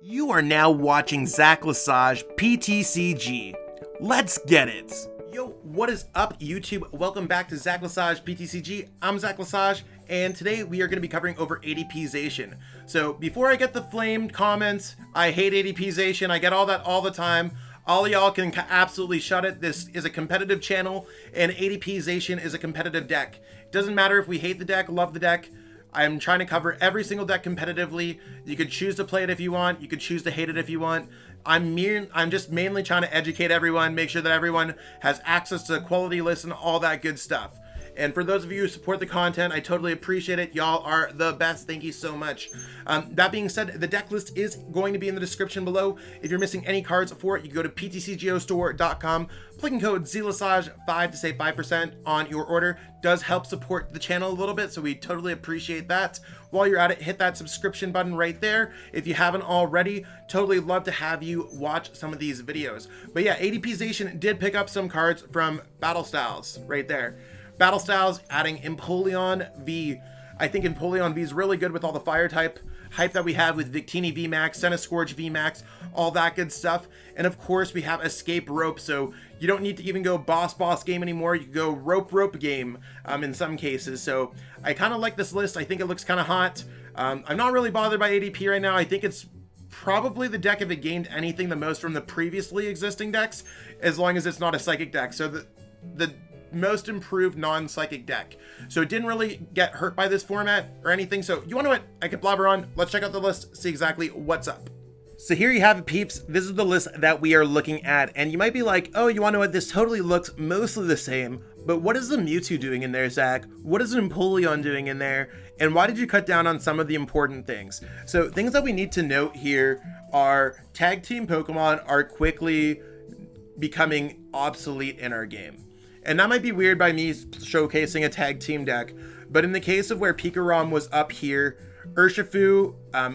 You are now watching Zacian PTCG. Let's get it! Yo, what is up YouTube? Welcome back to Zacian PTCG. I'm Zacian, and today we are going to be covering over ADP Zacian. So before I get the flamed comments, I hate ADP Zacian, I get all that all the time. All y'all can absolutely shut it. This is a competitive channel, and ADP Zacian is a competitive deck. It doesn't matter if we hate the deck, love the deck. I'm trying to cover every single deck competitively. You could choose to play it if you want. You could choose to hate it if you want. I'm just mainly trying to educate everyone, make sure that everyone has access to quality lists and all that good stuff. And for those of you who support the content, I totally appreciate it. Y'all are the best. Thank you so much. That being said, the deck list is going to be in the description below. If you're missing any cards for it, you can go to PTCGO plug in code ZACIAN5 to save 5% on your order. Does help support the channel a little bit, so we totally appreciate that. While you're at it, hit that subscription button right there. If you haven't already, totally love to have you watch some of these videos. But yeah, ADP Zacian did pick up some cards from Battle Styles right there. Battle Styles adding Empoleon V. I think Empoleon V is really good with all the fire type hype that we have with Victini VMAX, Centiskorch VMAX, all that good stuff. And of course we have Escape Rope, so you don't need to even go boss game anymore. You can go rope game in some cases. So I kind of like this list. I think it looks kind of hot. I'm not really bothered by ADP right now. I think it's probably the deck, if it gained anything, the most from the previously existing decks, as long as it's not a psychic deck. So the most improved non-psychic deck. So it didn't really get hurt by this format or anything. So you want to know what? I could blabber on. Let's check out the list, see exactly what's up. So here you have it, peeps. This is the list that we are looking at. And you might be like, oh, you want to know what? This totally looks mostly the same. But what is the Mewtwo doing in there, Zach? What is an Empoleon doing in there? And why did you cut down on some of the important things? So things that we need to note here are tag team Pokemon are quickly becoming obsolete in our game. And that might be weird by me showcasing a tag team deck, but in the case of where Pikarom was up here, Urshifu,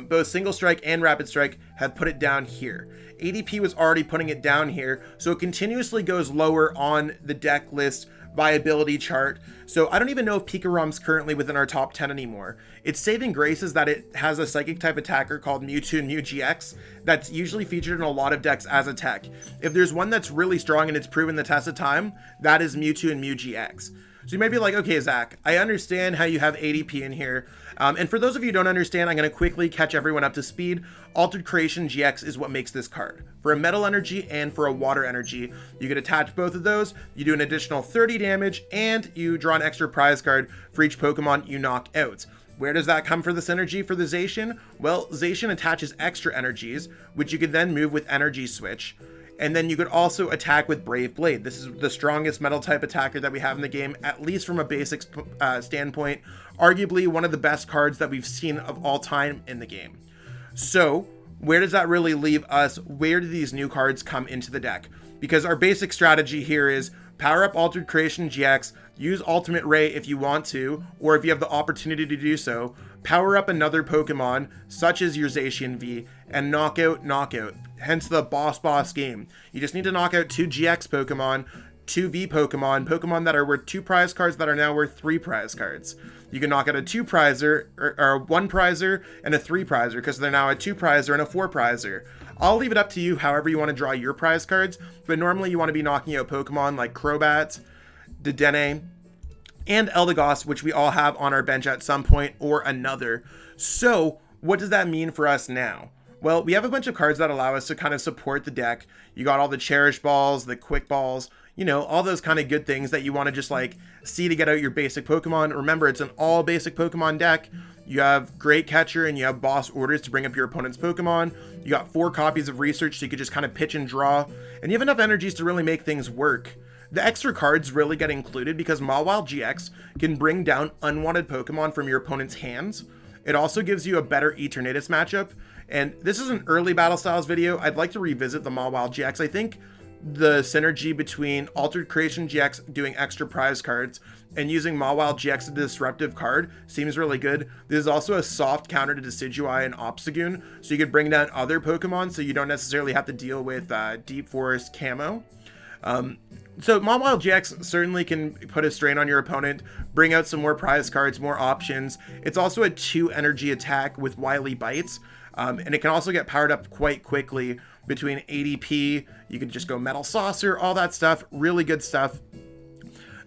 both Single Strike and Rapid Strike, have put it down here. ADP was already putting it down here, so it continuously goes lower on the deck list viability chart. So I don't even know if Pikarom's currently within our top 10 anymore. Its saving grace is that it has a psychic type attacker called Mewtwo and Mew-GX that's usually featured in a lot of decks as a tech. If there's one that's really strong and it's proven the test of time, that is Mewtwo and Mew-GX. So you may be like, okay, Zach, I understand how you have ADP in here. And for those of you who don't understand, I'm going to quickly catch everyone up to speed. Altered Creation GX is what makes this card. For a metal energy and for a water energy, you can attach both of those. You do an additional 30 damage and you draw an extra prize card for each Pokemon you knock out. Where does that come for this energy for the Zacian? Well, Zacian attaches extra energies, which you can then move with Energy Switch. And then you could also attack with Brave Blade. This is the strongest metal type attacker that we have in the game, at least from a basics standpoint. Arguably one of the best cards that we've seen of all time in the game. So where does that really leave us? Where do these new cards come into the deck? Because our basic strategy here is power up Altered Creation GX, use Ultimate Ray if you want to, or if you have the opportunity to do so, power up another Pokemon, such as your Zacian V, and knockout. Hence the boss game. You just need to knock out 2 GX Pokemon, 2 V Pokemon that are worth 2 prize cards that are now worth 3 prize cards. You can knock out a 2 prizer, or 1 prizer, and a 3 prizer, because they're now a 2 prizer and a 4 prizer. I'll leave it up to you however you want to draw your prize cards, but normally you want to be knocking out Pokemon like Crobat, Dedenne, and Eldegoss, which we all have on our bench at some point or another. So what does that mean for us now? Well, we have a bunch of cards that allow us to kind of support the deck. You got all the Cherish Balls, the Quick Balls, you know, all those kind of good things that you want to just like see to get out your basic Pokemon. Remember, it's an all basic Pokemon deck. You have Great Catcher and you have Boss Orders to bring up your opponent's Pokemon. You got 4 copies of Research, so you could just kind of pitch and draw. And you have enough energies to really make things work. The extra cards really get included because Mawile-GX can bring down unwanted Pokemon from your opponent's hands. It also gives you a better Eternatus matchup. And this is an early Battle Styles video. I'd like to revisit the Mawile-GX. I think the synergy between Altered Creation GX doing extra prize cards and using Mawile-GX as a disruptive card seems really good. This is also a soft counter to Decidueye and Obstagoon, so you could bring down other Pokemon so you don't necessarily have to deal with Deep Forest Camo. So Mawile-GX certainly can put a strain on your opponent, bring out some more prize cards, more options. It's also a 2 energy attack with Wily Bites. And it can also get powered up quite quickly between ADP. You can just go Metal Saucer, all that stuff. Really good stuff.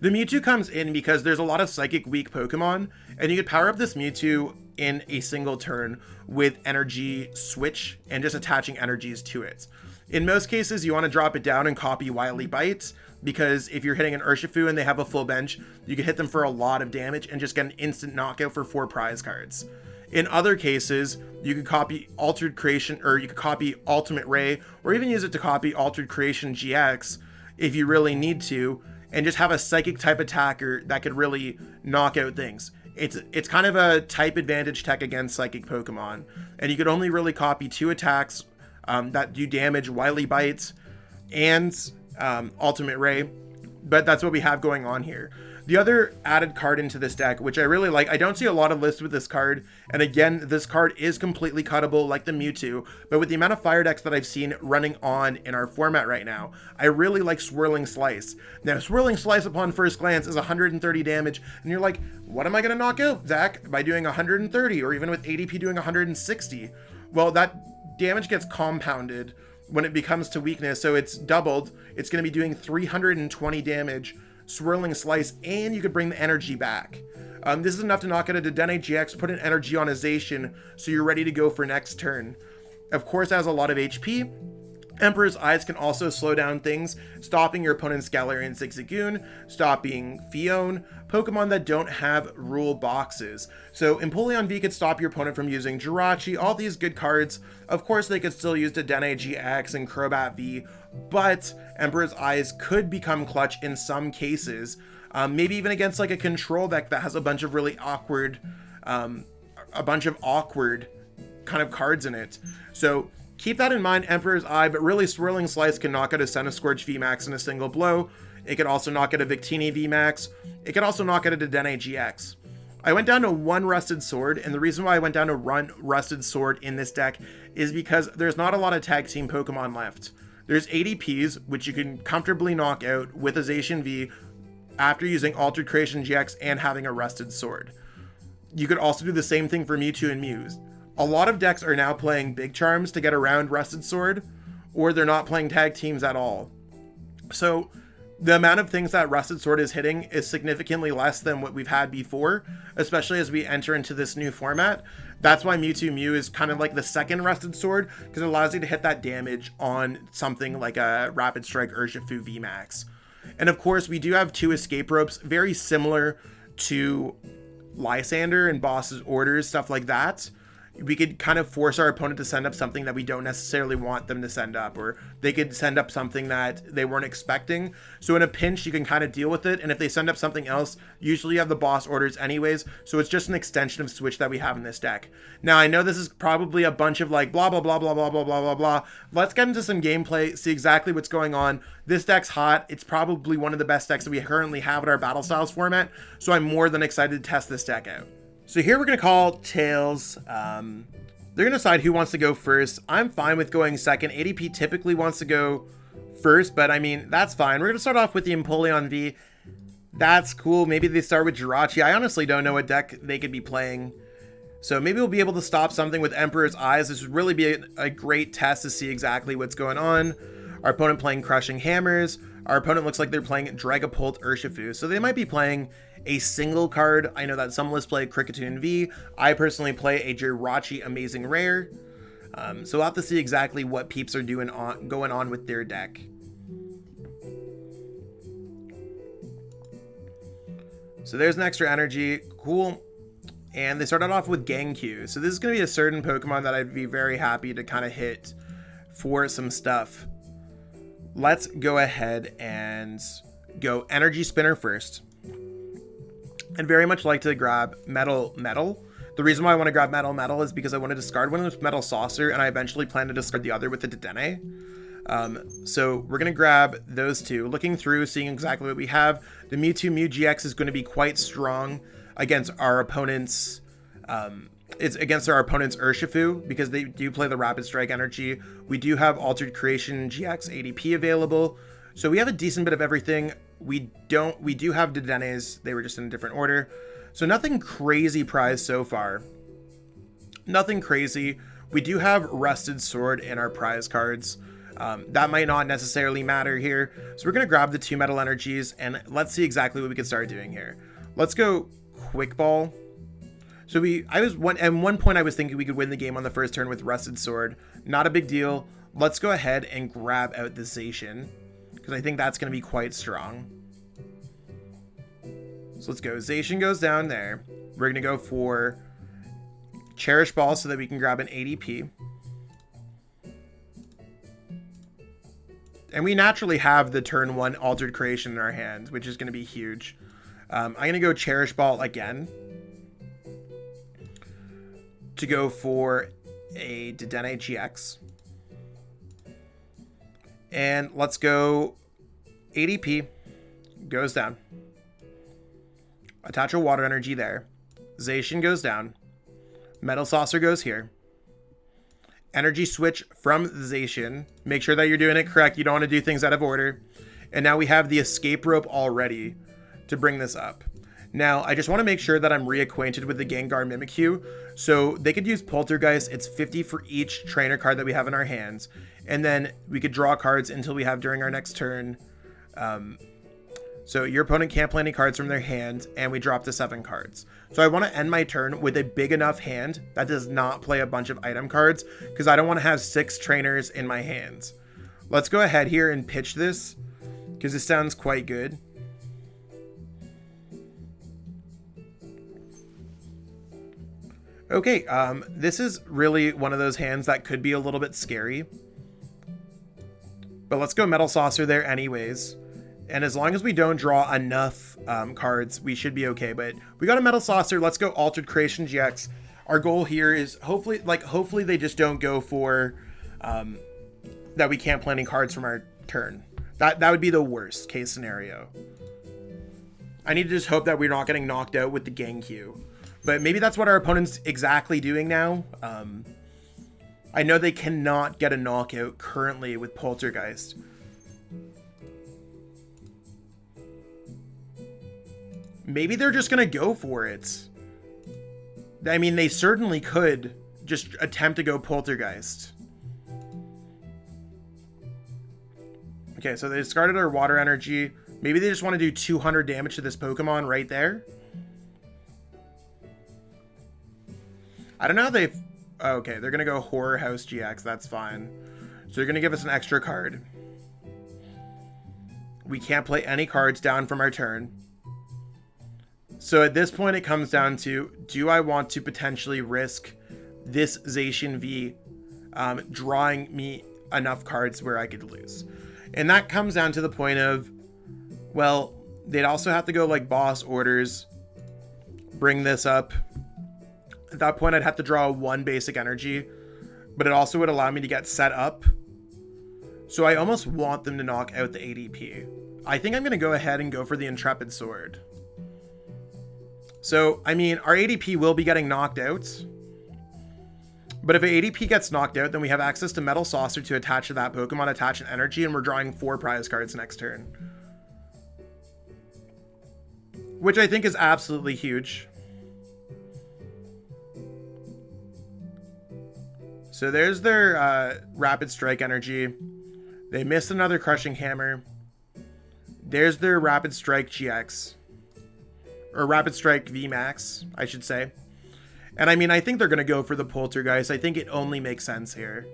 The Mewtwo comes in because there's a lot of Psychic weak Pokemon, and you could power up this Mewtwo in a single turn with Energy Switch and just attaching energies to it. In most cases, you want to drop it down and copy Wily Bite, because if you're hitting an Urshifu and they have a full bench, you can hit them for a lot of damage and just get an instant knockout for 4 prize cards. In other cases, you could copy Altered Creation, or you could copy Ultimate Ray, or even use it to copy Altered Creation GX if you really need to, and just have a Psychic type attacker that could really knock out things. It's kind of a type advantage tech against Psychic Pokemon, and you could only really copy 2 attacks that do damage, Wily Bite and Ultimate Ray, but that's what we have going on here. The other added card into this deck, which I really like, I don't see a lot of lists with this card, and again, this card is completely cuttable like the Mewtwo, but with the amount of fire decks that I've seen running on in our format right now, I really like Swirling Slice. Now, Swirling Slice upon first glance is 130 damage, and you're like, what am I going to knock out, Zach, by doing 130, or even with ADP doing 160? Well, that damage gets compounded when it becomes to weakness, so it's doubled. It's going to be doing 320 damage, Swirling Slice, and you could bring the energy back. This is enough to knock out a Dedenne-GX, put an energy on a Zacian, so you're ready to go for next turn. Of course, it has a lot of HP. Emperor's Eyes can also slow down things, stopping your opponent's Galarian Zigzagoon, stopping Fion, Pokemon that don't have rule boxes. So Empoleon V could stop your opponent from using Jirachi, all these good cards. Of course, they could still use Dedenne-GX and Crobat V, but Emperor's Eyes could become clutch in some cases. Maybe even against like a control deck that has a bunch of really awkward, kind of cards in it. So keep that in mind, Emperor's Eye, but really Swirling Slice can knock out a Centiskorch VMAX in a single blow. It can also knock out a Victini VMAX. It can also knock out a Dedenne-GX. I went down to 1 Rusted Sword, and the reason why I went down to 1 Rusted Sword in this deck is because there's not a lot of tag team Pokemon left. There's ADPs, which you can comfortably knock out with a Zacian V after using Altered Creation GX and having a Rusted Sword. You could also do the same thing for Mewtwo and Mews. A lot of decks are now playing Big Charms to get around Rusted Sword, or they're not playing tag teams at all. So the amount of things that Rusted Sword is hitting is significantly less than what we've had before, especially as we enter into this new format. That's why Mewtwo Mew is kind of like the second Rusted Sword, because it allows you to hit that damage on something like a Rapid Strike Urshifu VMAX. And of course, we do have 2 escape ropes, very similar to Lysander and Boss's Orders, stuff like that. We could kind of force our opponent to send up something that we don't necessarily want them to send up, or they could send up something that they weren't expecting. So in a pinch, you can kind of deal with it. And if they send up something else, usually you have the boss orders anyways. So it's just an extension of Switch that we have in this deck. Now, I know this is probably a bunch of like blah, blah, blah, blah, blah, blah, blah, blah, blah. Let's get into some gameplay, see exactly what's going on. This deck's hot. It's probably one of the best decks that we currently have in our Battle Styles format. So I'm more than excited to test this deck out. So here we're going to call Tails. They're going to decide who wants to go first. I'm fine with going second. ADP typically wants to go first, but I mean, that's fine. We're going to start off with the Empoleon V. That's cool. Maybe they start with Jirachi. I honestly don't know what deck they could be playing. So maybe we'll be able to stop something with Emperor's Eyes. This would really be a great test to see exactly what's going on. Our opponent playing Crushing Hammers. Our opponent looks like they're playing Dragapult Urshifu. So they might be playing a single card. I know that some lists play Kricketune V. I personally play a Jirachi Amazing Rare. So we'll have to see exactly what peeps are going on with their deck. So there's an extra energy. Cool. And they started off with Genku. So this is going to be a certain Pokemon that I'd be very happy to kind of hit for some stuff. Let's go ahead and go Energy Spinner first. I'd very much like to grab Metal. The reason why I want to grab Metal is because I want to discard one with Metal Saucer, and I eventually plan to discard the other with the Dedenne. So we're going to grab those 2. Looking through, seeing exactly what we have. The Mewtwo Mew GX is going to be quite strong against our opponent's Urshifu, because they do play the Rapid Strike energy. We do have Altered Creation GX ADP available. So we have a decent bit of everything. We do have Dedennes. They were just in a different order. So nothing crazy prized so far. Nothing crazy. We do have Rusted Sword in our prize cards. That might not necessarily matter here. So we're going to grab the 2 metal energies and let's see exactly what we can start doing here. Let's go Quick Ball. So at one point I was thinking we could win the game on the first turn with Rusted Sword. Not a big deal. Let's go ahead and grab out the Zacian, because I think that's going to be quite strong. So let's go. Zacian goes down there. We're going to go for Cherish Ball so that we can grab an ADP. And we naturally have the turn 1 Altered Creation in our hand, which is going to be huge. I'm going to go Cherish Ball again to go for a Dedenne-GX. And let's go ADP. Goes down. Attach a water energy there. Zacian goes down. Metal Saucer goes here. Energy switch from Zacian. Make sure that you're doing it correct. You don't want to do things out of order. And now we have the escape rope already to bring this up. Now, I just want to make sure that I'm reacquainted with the Gengar Mimikyu. So they could use Poltergeist. It's 50 for each trainer card that we have in our hands. And then we could draw cards until we have during our next turn. So your opponent can't play any cards from their hand, and we drop to 7 cards. So I want to end my turn with a big enough hand that does not play a bunch of item cards, because I don't want to have 6 trainers in my hands. Let's go ahead here and pitch this, because this sounds quite good. Okay, this is really one of those hands that could be a little bit scary. But let's go Metal Saucer there anyways. And as long as we don't draw enough cards, we should be okay. But we got a Metal Saucer. Let's go Altered Creation GX. Our goal here is hopefully they just don't go for that we can't play any cards from our turn. That would be the worst case scenario. I need to just hope that we're not getting knocked out with the Gengar. But maybe that's what our opponent's exactly doing now. I know they cannot get a knockout currently with Poltergeist. Maybe they're just going to go for it. I mean, they certainly could just attempt to go Poltergeist. Okay, so they discarded our water energy. Maybe they just want to do 200 damage to this Pokemon right there. I don't know how they've... Oh, okay, they're going to go Horror House GX. That's fine. So they're going to give us an extra card. We can't play any cards down from our turn. So at this point, it comes down to, do I want to potentially risk this Zacian V drawing me enough cards where I could lose? And that comes down to the point of, well, they'd also have to go like boss orders, bring this up. At that point, I'd have to draw 1 basic energy, but it also would allow me to get set up. So I almost want them to knock out the ADP. I think I'm going to go ahead and go for the Intrepid Sword. So, I mean, our ADP will be getting knocked out. But if an ADP gets knocked out, then we have access to Metal Saucer to attach to that Pokemon, attach an energy, and we're drawing 4 prize cards next turn. Which I think is absolutely huge. So there's their Rapid Strike energy. They missed another Crushing Hammer. There's their Rapid Strike GX. Or Rapid Strike VMAX, I should say. And I mean, I think they're going to go for the Poltergeist. I think it only makes sense here.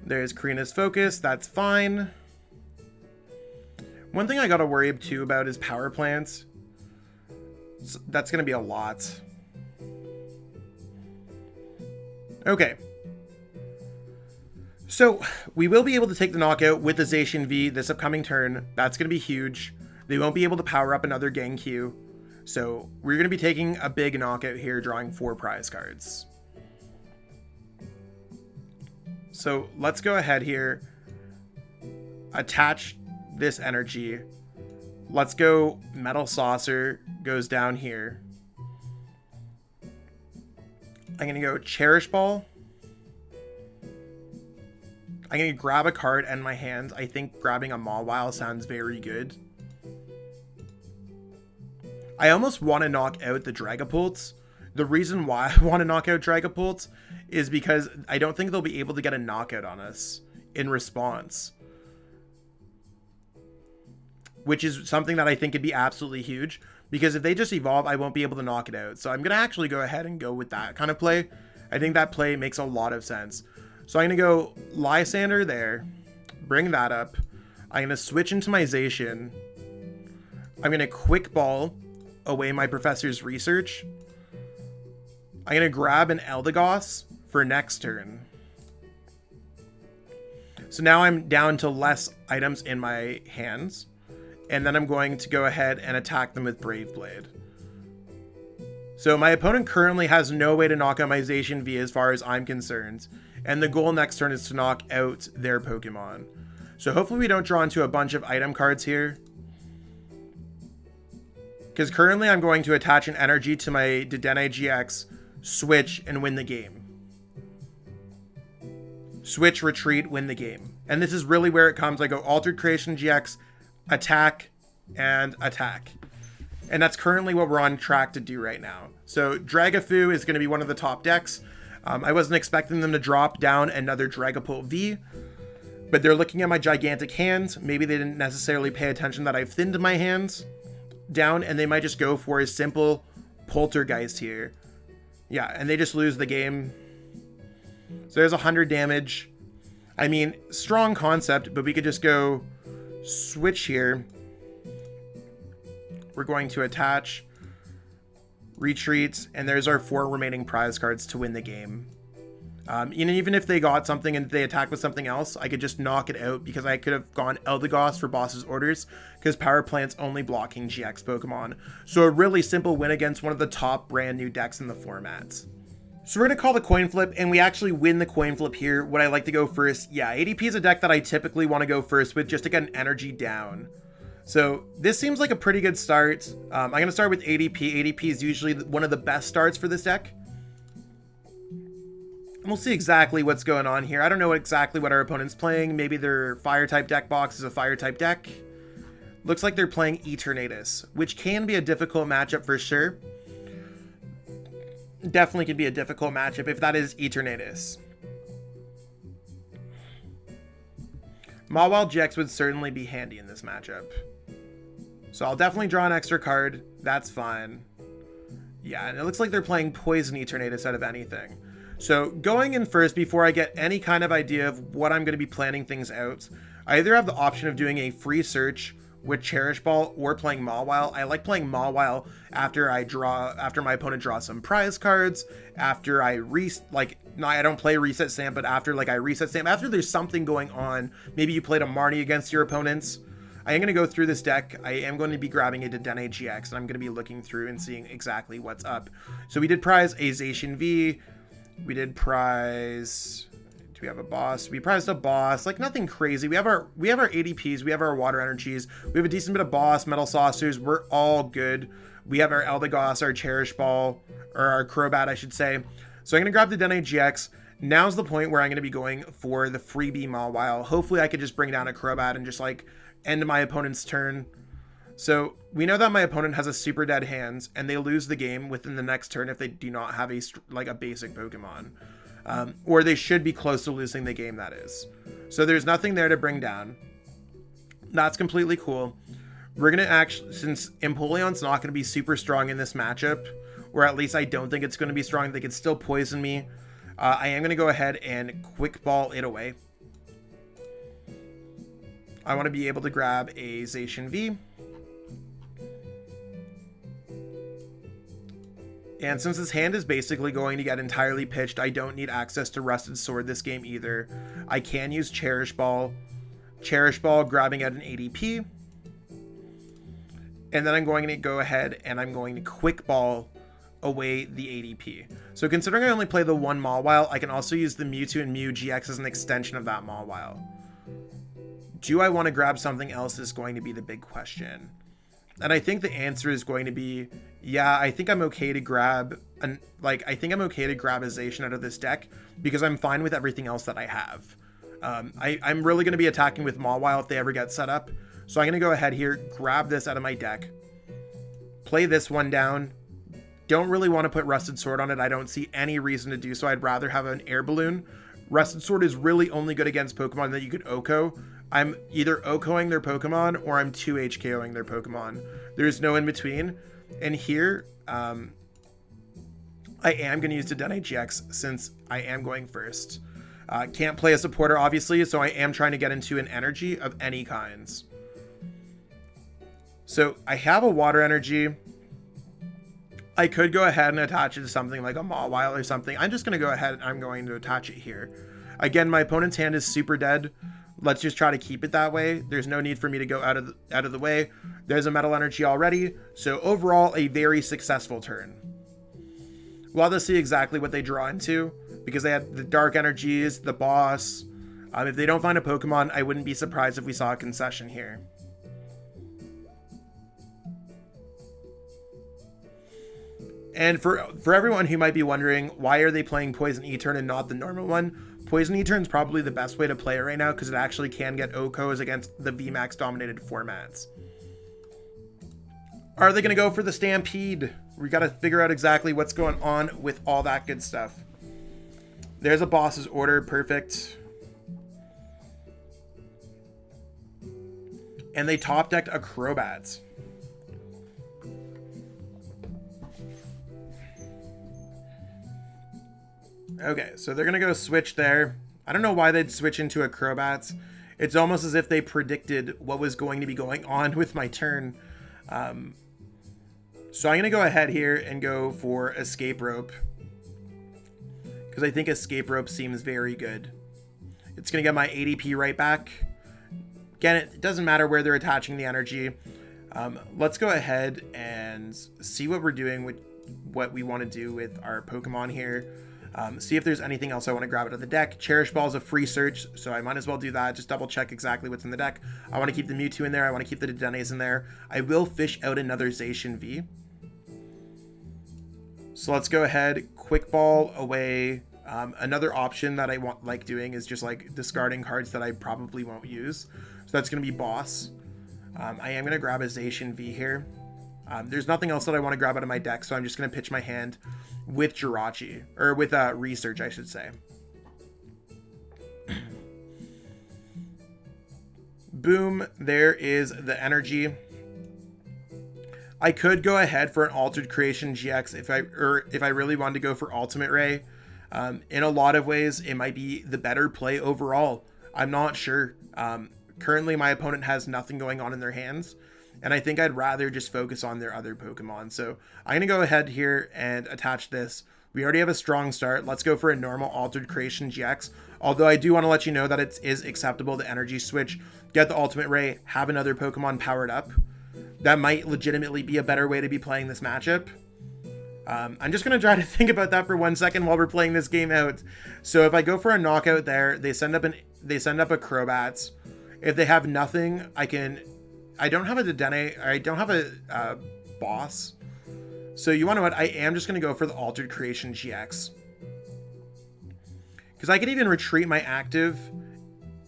There's Karina's Focus. That's fine. One thing I got to worry too about is Power Plants. That's going to be a lot. Okay. So, we will be able to take the knockout with the Zacian V this upcoming turn. That's going to be huge. They won't be able to power up another Gengar. So, we're going to be taking a big knockout here, drawing 4 prize cards. So, let's go ahead here. Attach this energy. Let's go Metal Saucer goes down here. I'm going to go Cherish Ball. I'm going to grab a card in my hand. I think grabbing a Mawile sounds very good. I almost want to knock out the Dragapults. The reason why I want to knock out Dragapults is because I don't think they'll be able to get a knockout on us in response. Which is something that I think could be absolutely huge. Because if they just evolve, I won't be able to knock it out. So I'm going to actually go ahead and go with that kind of play. I think that play makes a lot of sense. So I'm going to go Lysander there. Bring that up. I'm going to switch into my Zacian. I'm going to Quick Ball away my Professor's Research. I'm going to grab an Eldegoss for next turn. So now I'm down to less items in my hands. And then I'm going to go ahead and attack them with Brave Blade. So my opponent currently has no way to knock out my Zacian V as far as I'm concerned. And the goal next turn is to knock out their Pokemon. So hopefully we don't draw into a bunch of item cards here. Because currently I'm going to attach an energy to my Dedenne-GX, switch, and win the game. Switch, retreat, win the game. And this is really where it comes. I go Altered Creation GX, attack, and attack. And that's currently what we're on track to do right now. So Dragapult is going to be one of the top decks. I wasn't expecting them to drop down another Dragapult V, but they're looking at my gigantic hands. Maybe they didn't necessarily pay attention that I've thinned my hands down, and they might just go for a simple Poltergeist here. Yeah, and they just lose the game. So there's 100 damage. I mean, strong concept, but we could just go switch here. We're going to attach, retreat, and there's our 4 remaining prize cards to win the game. Even if they got something and they attack with something else, I could just knock it out because I could have gone Eldegoss for boss's orders because Power Plant's only blocking GX Pokemon. So a really simple win against one of the top brand new decks in the format. So we're going to call the coin flip, and we actually win the coin flip here. Would I like to go first? Yeah, ADP is a deck that I typically want to go first with just to get an energy down. So this seems like a pretty good start. I'm going to start with ADP. ADP is usually one of the best starts for this deck. And we'll see exactly what's going on here. I don't know exactly what our opponent's playing. Maybe their Fire-type deck box is a Fire-type deck. Looks like they're playing Eternatus, which can be a difficult matchup for sure. Definitely could be a difficult matchup if that is Eternatus. Mawile-GX would certainly be handy in this matchup. So I'll definitely draw an extra card. That's fine. Yeah, and it looks like they're playing Poison Eternatus out of anything. So going in first, before I get any kind of idea of what I'm going to be planning things out, I either have the option of doing a free search with Cherish Ball or playing Mawile. I like playing Mawile after my opponent draws some prize cards, after I I don't play Reset Stamp, but after I Reset Stamp, after there's something going on. Maybe you played a Marnie against your opponents. I am going to go through this deck. I am going to be grabbing a Dedenne-GX, and I'm going to be looking through and seeing exactly what's up. So we did prize a Zacian V. We did prize... Do we have a boss? We prized a boss. Like, nothing crazy. We have our ADPs. We have our water energies. We have a decent bit of boss, metal saucers. We're all good. We have our Eldegoss, our Cherish Ball, or our Crobat, I should say. So I'm going to grab the Dedenne-GX. Now's the point where I'm going to be going for the freebie Mawile. Hopefully I could just bring down a Crobat and just end my opponent's turn. So we know that my opponent has a super dead hands, and they lose the game within the next turn if they do not have a basic Pokemon. Or they should be close to losing the game, that is. So there's nothing there to bring down. That's completely cool. We're going to actually, since Empoleon's not going to be super strong in this matchup, or at least I don't think it's going to be strong, they could still poison me. I am going to go ahead and Quick Ball it away. I want to be able to grab a Zacian V. And since his hand is basically going to get entirely pitched, I don't need access to Rusted Sword this game either. I can use Cherish Ball. Cherish Ball grabbing at an ADP. And then I'm going to go ahead and I'm going to Quick Ball away the ADP. So considering I only play the one Mawile, I can also use the Mewtwo and Mew GX as an extension of that Mawile. Do I want to grab something else is going to be the big question. And I think the answer is going to be, yeah, I think I'm okay to grab a Zacian out of this deck because I'm fine with everything else that I have. I'm really going to be attacking with Mawile if they ever get set up. So I'm going to go ahead here, grab this out of my deck, play this one down. Don't really want to put Rusted Sword on it. I don't see any reason to do so. I'd rather have an air balloon. Rusted Sword is really only good against Pokemon that you could OHKO. I'm either OHKOing their Pokemon or I'm 2 HKOing their Pokemon. There's no in between. And here, I am going to use Dedenne-GX since I am going first. Can't play a supporter, obviously, so I am trying to get into an energy of any kinds. So I have a water energy. I could go ahead and attach it to something like a Mawile or something. I'm just going to go ahead and I'm going to attach it here. Again, my opponent's hand is super dead. Let's just try to keep it that way. There's no need for me to go out of the way. There's a metal energy already. So overall, a very successful turn. We'll have to see exactly what they draw into, because they had the dark energies, the boss. If they don't find a Pokemon, I wouldn't be surprised if we saw a concession here. And for everyone who might be wondering, why are they playing Poison E-Turn and not the normal one? Poison E-Turn is probably the best way to play it right now, because it actually can get OHKOs against the VMAX dominated formats. Are they going to go for the Stampede? We got to figure out exactly what's going on with all that good stuff. There's a boss's order. Perfect. And they top decked a Crobat. Okay, so they're going to go switch there. I don't know why they'd switch into a Crobat. It's almost as if they predicted what was going to be going on with my turn. So I'm going to go ahead here and go for Escape Rope, because I think Escape Rope seems very good. It's going to get my ADP right back. Again, it doesn't matter where they're attaching the energy. Let's go ahead and see what we're doing with what we want to do with our Pokemon here. See if there's anything else I want to grab out of the deck. Cherish Ball is a free search, so I might as well do that. Just double check exactly what's in the deck. I want to keep the Mewtwo in there. I want to keep the Dedennes in there. I will fish out another Zacian V. So let's go ahead, Quick Ball away. Another option that I like doing is just like discarding cards that I probably won't use. So that's going to be Boss. I am going to grab a Zacian V here. There's nothing else that I want to grab out of my deck, so I'm just going to pitch my hand with Jirachi, or with Research, I should say. Boom, there is the energy. I could go ahead for an Altered Creation GX if I really wanted to go for Ultimate Ray. In a lot of ways, it might be the better play overall. I'm not sure. Currently, my opponent has nothing going on in their hands, and I think I'd rather just focus on their other Pokemon. So I'm going to go ahead here and attach this. We already have a strong start. Let's go for a normal Altered Creation GX. Although I do want to let you know that it is acceptable to energy switch, get the Ultimate Ray, have another Pokemon powered up. That might legitimately be a better way to be playing this matchup. I'm just going to try to think about that for 1 second while we're playing this game out. So if I go for a knockout there, they send up a Crobat. If they have nothing, I don't have a Dedenne, I don't have a boss. So you want to know what? I am just going to go for the Altered Creation GX. Because I could even retreat my active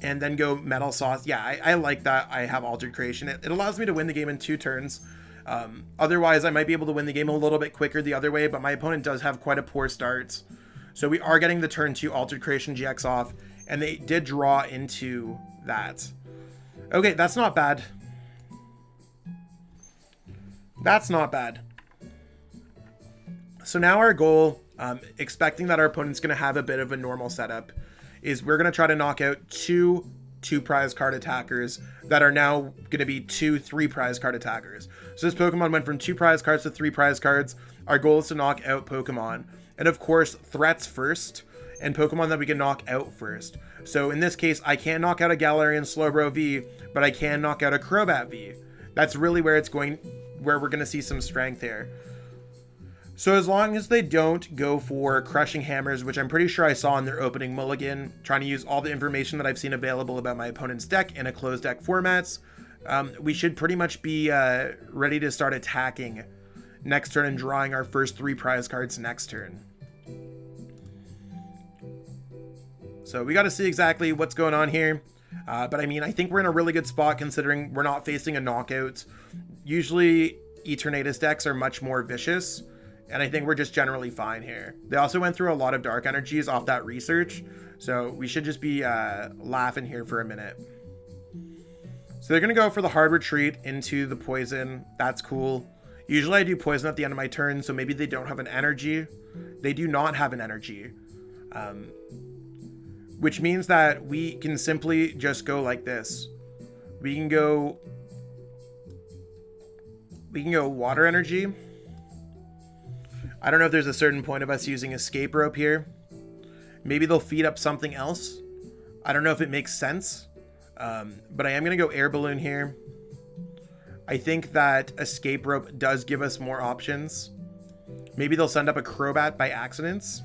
and then go Metal Sauce. Yeah, I like that I have Altered Creation. It allows me to win the game in 2 turns. Otherwise, I might be able to win the game a little bit quicker the other way, but my opponent does have quite a poor start. So we are getting the turn 2 Altered Creation GX off, and they did draw into that. Okay, that's not bad. That's not bad. So now our goal, expecting that our opponent's going to have a bit of a normal setup, is we're going to try to knock out 2 prize card attackers that are now going to be 2 3 prize card attackers. So this Pokemon went from 2 prize cards to 3 prize cards. Our goal is to knock out Pokemon. And of course, threats first, and Pokemon that we can knock out first. So in this case, I can't knock out a Galarian Slowbro V, but I can knock out a Crobat V. That's really where we're going to see some strength here. So as long as they don't go for Crushing Hammers, which I'm pretty sure I saw in their opening mulligan, trying to use all the information that I've seen available about my opponent's deck in a closed deck formats, we should pretty much be ready to start attacking next turn and drawing our first 3 prize cards next turn. So we got to see exactly what's going on here. But I mean, I think we're in a really good spot considering we're not facing a knockout. Usually Eternatus decks are much more vicious, and I think we're just generally fine here. They also went through a lot of dark energies off that research, so we should just be laughing here for a minute. So they're going to go for the hard retreat into the poison. That's cool. Usually I do poison at the end of my turn, so maybe they don't have an energy. They do not have an energy. Which means that we can simply just go like this. We can go water energy. I don't know if there's a certain point of us using escape rope here. Maybe they'll feed up something else. I don't know if it makes sense. But I am going to go air balloon here. I think that escape rope does give us more options. Maybe they'll send up a Crobat by accidents.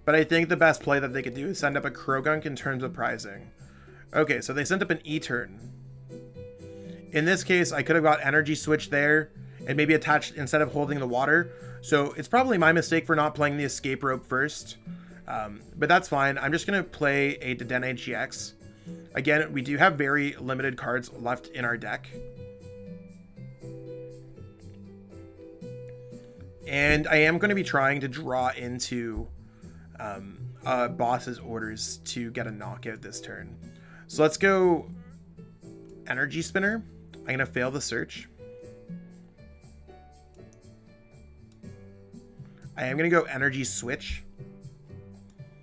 But I think the best play that they could do is send up a Krogunk in terms of prizing. Okay, so they sent up an E-turn. In this case, I could have got energy switch there and maybe attached instead of holding the water. So it's probably my mistake for not playing the escape rope first. But that's fine. I'm just going to play a Dedenne-GX. Again, we do have very limited cards left in our deck. And I am going to be trying to draw into boss's orders to get a knockout this turn. So let's go energy spinner. I'm going to fail the search. I am going to go energy switch.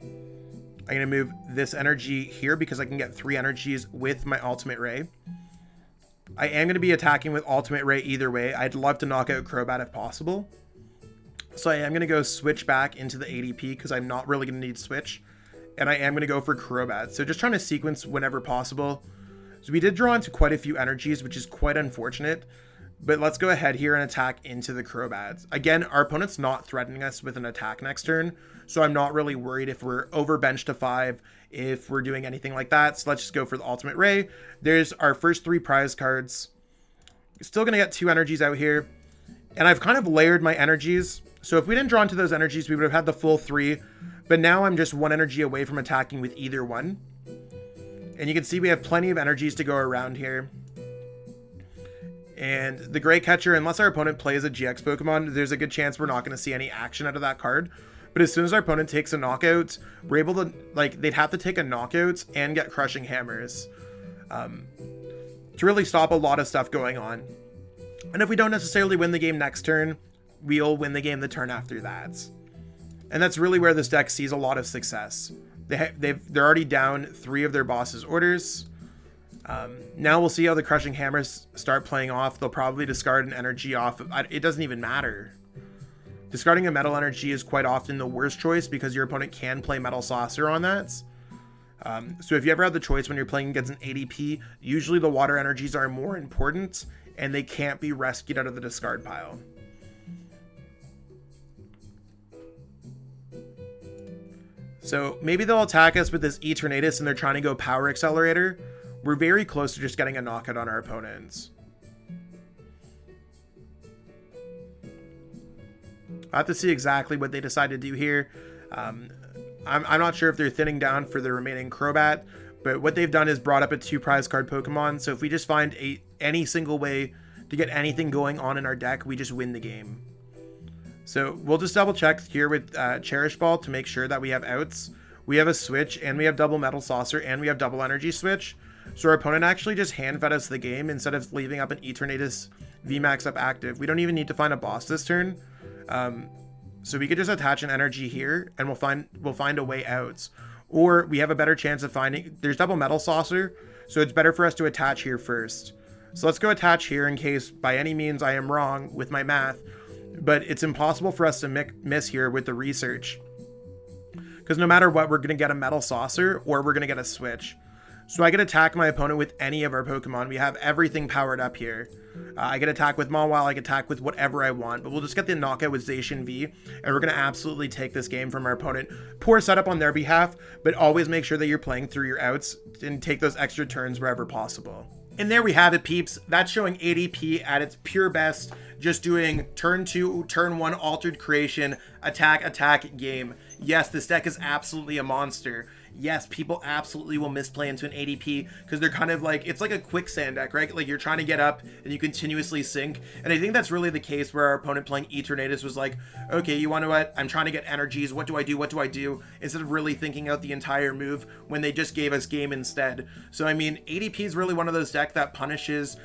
I'm going to move this energy here because I can get 3 energies with my ultimate ray. I am going to be attacking with ultimate ray either way. I'd love to knock out Crobat if possible. So I am going to go switch back into the ADP because I'm not really going to need switch. And I am going to go for Crobat. So just trying to sequence whenever possible. So we did draw into quite a few energies, which is quite unfortunate. But let's go ahead here and attack into the Crobats. Again, our opponent's not threatening us with an attack next turn. So I'm not really worried if we're over bench to 5, if we're doing anything like that. So let's just go for the ultimate ray. There's our first 3 prize cards. Still going to get 2 energies out here. And I've kind of layered my energies. So if we didn't draw into those energies, we would have had the full 3. But now I'm just 1 energy away from attacking with either one. And you can see we have plenty of energies to go around here. And the Great Catcher, unless our opponent plays a GX Pokemon, there's a good chance we're not going to see any action out of that card. But as soon as our opponent takes a knockout, we're able to, like, they'd have to take a knockout and get Crushing Hammers to really stop a lot of stuff going on. And if we don't necessarily win the game next turn, we'll win the game the turn after that. And that's really where this deck sees a lot of success. They're already down 3 of their boss's orders. Now we'll see how the Crushing Hammers start playing off. They'll probably discard an energy off. It doesn't even matter. Discarding a Metal Energy is quite often the worst choice because your opponent can play Metal Saucer on that. So if you ever have the choice when you're playing against an ADP, usually the Water Energies are more important and they can't be rescued out of the discard pile. So maybe they'll attack us with this Eternatus and they're trying to go Power Accelerator. We're very close to just getting a knockout on our opponents. I have to see exactly what they decide to do here. I'm not sure if they're thinning down for the remaining Crobat, but what they've done is brought up a 2 prize card Pokemon. So if we just find any single way to get anything going on in our deck, we just win the game. So we'll just double check here with Cherish Ball to make sure that we have outs. We have a switch and we have double Metal Saucer and we have double energy switch. So our opponent actually just hand fed us the game instead of leaving up an Eternatus VMAX up active. We don't even need to find a boss this turn. So we could just attach an energy here and we'll find a way out. Or we have a better chance of finding, there's double Metal Saucer, so it's better for us to attach here first. So let's go attach here in case by any means I am wrong with my math, but it's impossible for us to miss here with the research. Because no matter what, we're going to get a Metal Saucer or we're going to get a switch. So I could attack my opponent with any of our Pokemon. We have everything powered up here. I could attack with Mawile, I could attack with whatever I want, but we'll just get the knockout with Zacian V, and we're going to absolutely take this game from our opponent. Poor setup on their behalf, but always make sure that you're playing through your outs and take those extra turns wherever possible. And there we have it, peeps. That's showing ADP at its pure best, just doing turn 2, turn 1 altered creation, attack game. Yes, this deck is absolutely a monster. yes, people absolutely will misplay into an ADP because they're kind of like, it's like a quicksand deck, right? Like you're trying to get up and you continuously sink. And I think that's really the case where our opponent playing Eternatus was like, okay, you want to what? I'm trying to get energies. What do I do? What do I do? Instead of really thinking out the entire move when they just gave us game instead. So, I mean, ADP is really one of those decks that punishes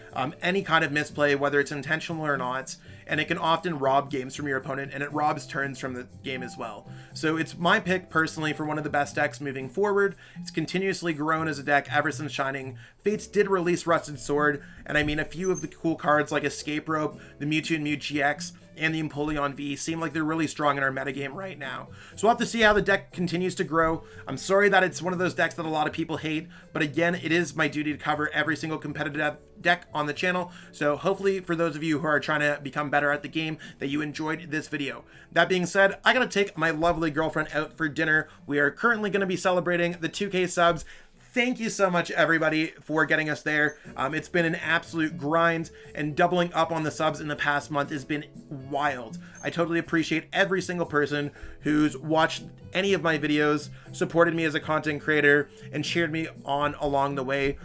any kind of misplay, whether it's intentional or not. And it can often rob games from your opponent, and it robs turns from the game as well. So it's my pick personally for one of the best decks moving forward. It's continuously grown as a deck ever since Shining. Fates did release Rusted Sword, and I mean a few of the cool cards like Escape Rope, the Mewtwo and Mew GX, and the Empoleon V seem like they're really strong in our metagame right now. So we'll have to see how the deck continues to grow. I'm sorry that it's one of those decks that a lot of people hate, but again, it is my duty to cover every single competitive deck on the channel. So hopefully for those of you who are trying to become better at the game, that you enjoyed this video. That being said, I gotta take my lovely girlfriend out for dinner. We are currently gonna be celebrating the 2K subs. Thank you so much, everybody, for getting us there. It's been an absolute grind, and doubling up on the subs in the past month has been wild. I totally appreciate every single person who's watched any of my videos, supported me as a content creator, and cheered me on along the way.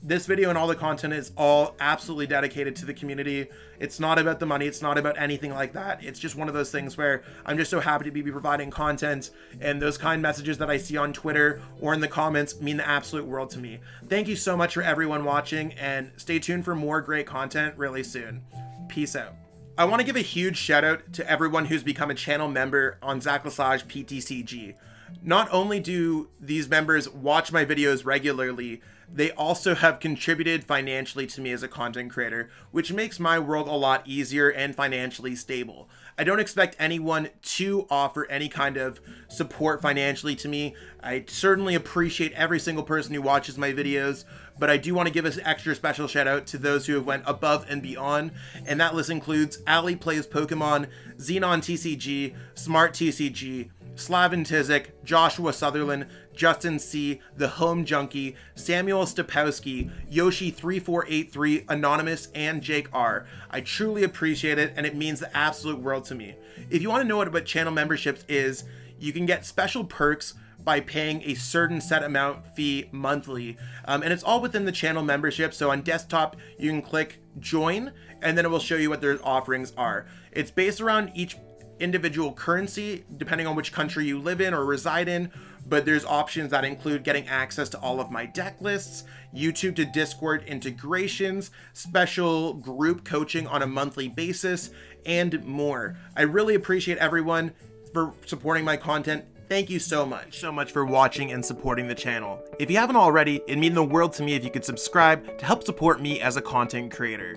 This video and all the content is all absolutely dedicated to the community. It's not about the money. It's not about anything like that. It's just one of those things where I'm just so happy to be providing content, and those kind messages that I see on Twitter or in the comments mean the absolute world to me. Thank you so much for everyone watching, and stay tuned for more great content really soon. Peace out. I want to give a huge shout out to everyone who's become a channel member on Zacian PTCG. Not only do these members watch my videos regularly, they also have contributed financially to me as a content creator, which makes my world a lot easier and financially stable. I don't expect anyone to offer any kind of support financially to me. I certainly appreciate every single person who watches my videos, but I do want to give an extra special shout out to those who have went above and beyond, and that list includes Ali Plays Pokemon, Xenon TCG, Smart TCG, Slavin Tizik, Joshua Sutherland, Justin C, The Home Junkie, Samuel Stapowski, Yoshi3483, Anonymous, and Jake R. I truly appreciate it, and it means the absolute world to me. If you want to know what channel memberships is, you can get special perks by paying a certain set amount fee monthly, and it's all within the channel membership. So on desktop you can click join, and then it will show you what their offerings are. It's based around each individual currency depending on which country you live in or reside in, but there's options that include getting access to all of my deck lists, YouTube to Discord integrations, special group coaching on a monthly basis, and more. I really appreciate everyone for supporting my content. Thank you so much for watching and supporting the channel. If you haven't already, it'd mean the world to me if you could subscribe to help support me as a content creator.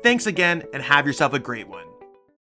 Thanks again, and have yourself a great one.